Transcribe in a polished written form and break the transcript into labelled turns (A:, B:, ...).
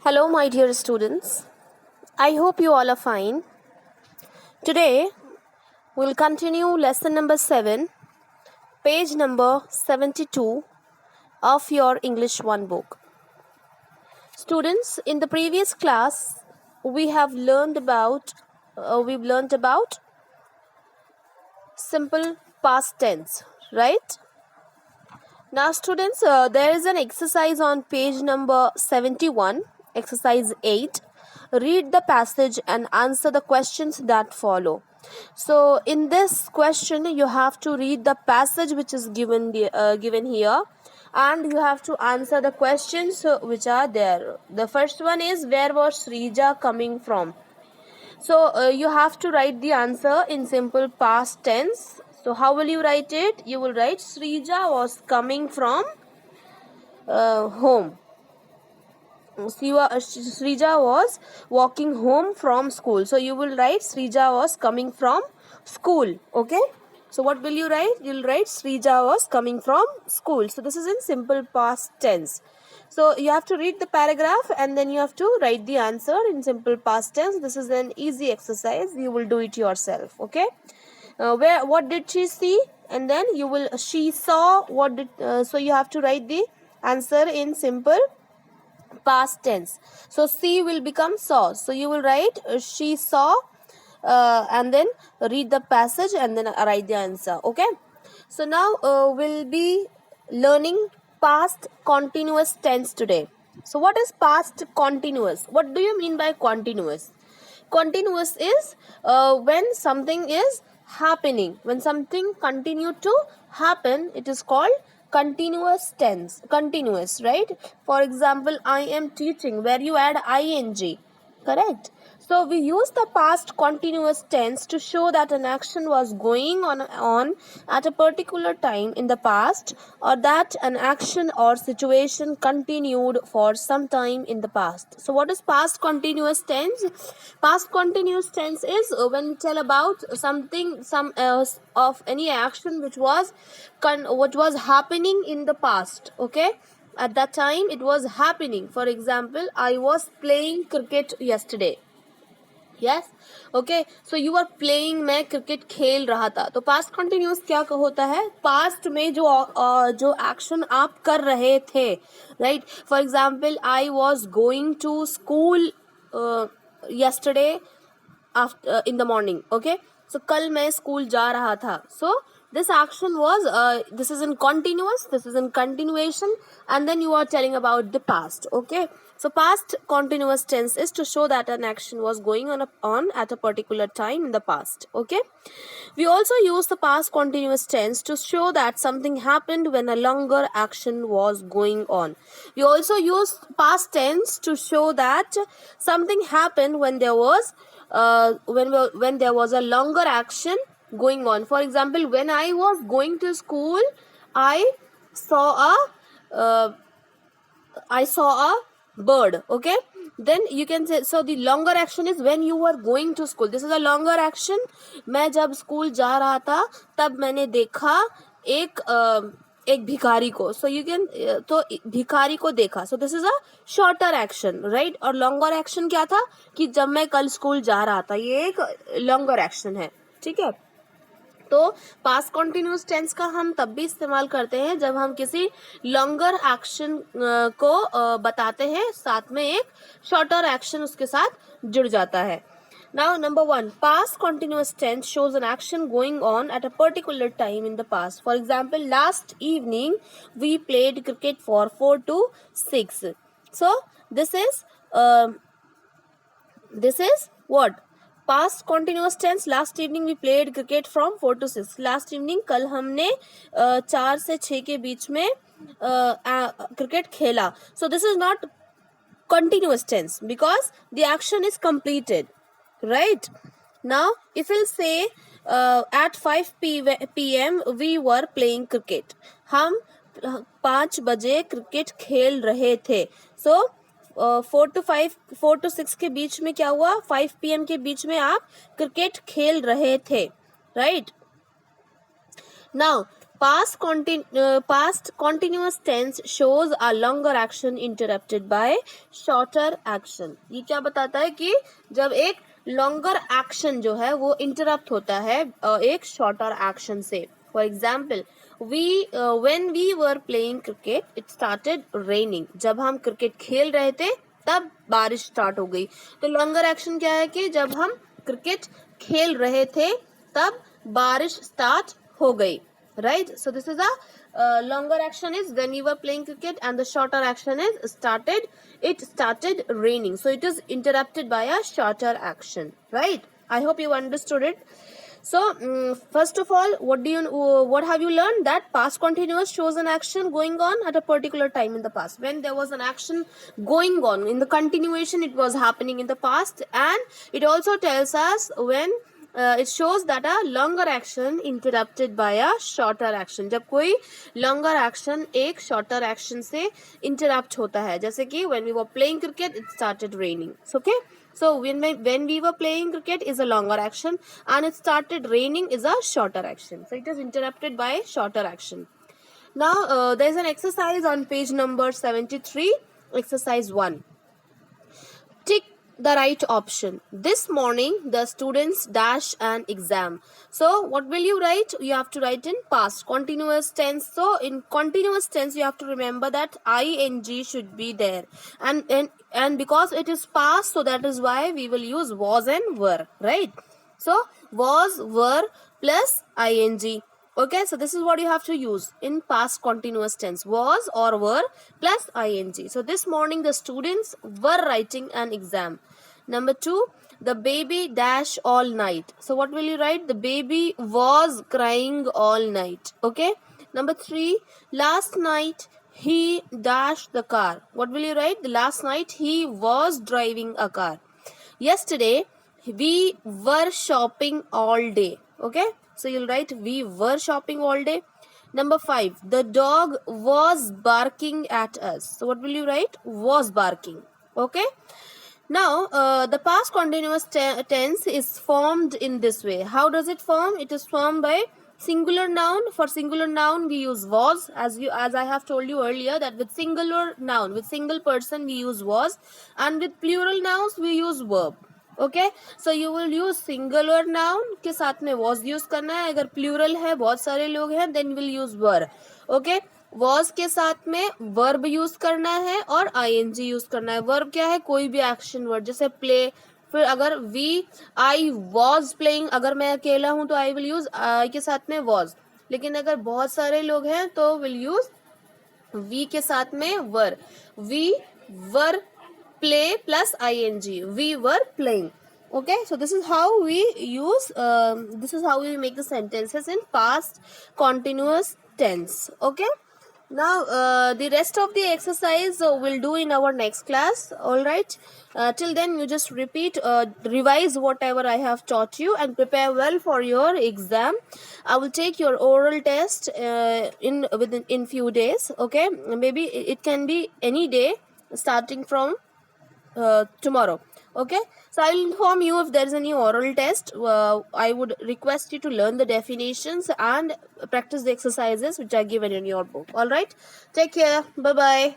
A: Hello, my dear students. I hope you all are fine. Today, we'll continue lesson number 7, page number 72 of your English 1 book. Students, in the previous class, we've learned about simple past tense, right? Now, students, there is an exercise on page number 71, exercise 8. Read the passage and answer the questions that follow. So, in this question, you have to read the passage which is given here, and you have to answer the questions which are there. The first one is, where was Srija coming from? So, you have to write the answer in simple past tense. So, how will you write it? You will write Srija was coming from home. Srija was walking home from school. So, you will write Srija was coming from school. Okay. So, what will you write? You will write Srija was coming from school. So, this is in simple past tense. So, you have to read the paragraph and then you have to write the answer in simple past tense. This is an easy exercise. You will do it yourself. Okay. What did she see? And then she saw so you have to write the answer in simple past tense. So, see will become saw. So, you will write she saw and then read the passage and then write the answer. Okay. So, now we'll be learning past continuous tense today. So, what is past continuous? What do you mean by continuous? Continuous is when something is happening. When something continue to happen, it is called continuous tense. Continuous, right? For example, I am teaching, where you add ing. Correct? So we use the past continuous tense to show that an action was going on at a particular time in the past, or that an action or situation continued for some time in the past. So what is past continuous tense? Past continuous tense is when we tell about something, of any action which was happening in the past. Okay. At that time it was happening. For example, I was playing cricket yesterday. Yes. Okay. So you are playing, मैं cricket खेल रहा था. तो past continuous क्या होता है? Past में जो एक्शन आप कर रहे थे, right? For example, I was going to school yesterday after in the morning. Okay. So कल मैं स्कूल जा रहा था. So this action was this is in continuous, this is in continuation, and then you are telling about the past. Okay. So past continuous tense is to show that an action was going on at a particular time in the past. Okay. We also use the past continuous tense to show that something happened when a longer action was going on. We also use past tense to show that something happened when there was when there was a longer action going on. For example, when I was going to school, I saw a bird. Okay. Then you can say, so the longer action is when you were going to school. This is a longer action. मैं जब school जा रहा था तब मैंने देखा एक भिखारी को. So you can तो भिखारी को देखा. So this is a shorter action, right? और longer action क्या था कि जब मैं कल स्कूल जा रहा था. ये एक longer action है. ठीक है. तो पास्ट कॉन्टिन्यूस टेंस का हम तब भी इस्तेमाल करते हैं जब हम किसी लॉन्गर एक्शन को बताते हैं, साथ में एक शॉर्टर एक्शन उसके साथ जुड़ जाता है. Now, number 1, past continuous tense shows an action going on at a particular time in the past. For example, last evening we played cricket for 4 to 6. So this is what? Past continuous tense. Last evening we played cricket from 4 to 6. Last evening कल हमने 4 से 6 के बीच में cricket खेला. So this is not continuous tense because the action is completed, right? Now if we'll say at 5 p.m. we were playing cricket. हम 5 बजे cricket खेल रहे थे. So 4 to 6 के बीच में क्या हुआ? 5 PM के बीच में आप क्रिकेट खेल रहे थे, right? Now Past continuous tense shows a longer action interrupted by shorter action. ये क्या बताता है कि जब एक longer action जो है वो interrupt होता है एक shorter action से. For example, when we were playing cricket, it started raining. जब हम क्रिकेट खेल रहे थे तब बारिश स्टार्ट हो गई. तो longer action क्या है कि जब हम क्रिकेट खेल रहे थे तब बारिश स्टार्ट हो गई. Right, so this is a longer action is when we were playing cricket, and the shorter action is it started raining, so it is interrupted by a shorter action. Right, I hope you understood it. So first of all, what have you learned? That past continuous shows an action going on at a particular time in the past. When there was an action going on in the continuation, it was happening in the past. And it also tells us when it shows that a longer action interrupted by a shorter action. जब कोई longer action एक shorter action से interrupt होता है, जैसे कि when we were playing cricket, it started raining. So, okay, so when we were playing cricket is a longer action, and it started raining is a shorter action. So it is interrupted by shorter action. Now there is an exercise on page number 73. Exercise 1. Tick the right option. This morning the students dash an exam. So what will you write? You have to write in past continuous tense. So in continuous tense you have to remember that ing should be there, and because it is past, so that is why we will use was and were. Right, so was, were plus ing. Okay, so this is what you have to use in past continuous tense, was or were plus ing. So this morning the students were writing an exam. Number 2, the baby dash all night. So what will you write? The baby was crying all night. Okay. Number 3, last night he dashed the car. What will you write? The last night he was driving a car. Yesterday we were shopping all day. Okay, so you'll write we were shopping all day. Number 5, the dog was barking at us. So what will you write? Was barking. Okay. Now the past continuous tense is formed in this way. How does it form? It is formed by singular noun. For singular noun we use was, as I have told you earlier, that with singular noun, with single person we use was, and with plural nouns we use verb. Okay, so you will use singular noun के साथ में was use करना है. अगर plural है, बहुत सारे लोग हैं, then will use were. Okay, was के साथ में verb use करना है और ing use करना है. verb क्या है? कोई भी action word, जैसे play. फिर अगर I was playing, अगर मैं अकेला हूँ तो I will use I के साथ में was. लेकिन अगर बहुत सारे लोग हैं तो will use we के साथ में were. We were play plus ing. We were playing. Okay, so this is how we use this is how we make the sentences in past continuous tense. Okay, now the rest of the exercise we'll do in our next class. All right, till then you just repeat, revise whatever I have taught you, and prepare well for your exam. I will take your oral test in few days. Okay, maybe it can be any day starting from tomorrow. Okay, so I'll inform you if there is any oral test. I would request you to learn the definitions and practice the exercises which are given in your book. All right, take care. Bye bye.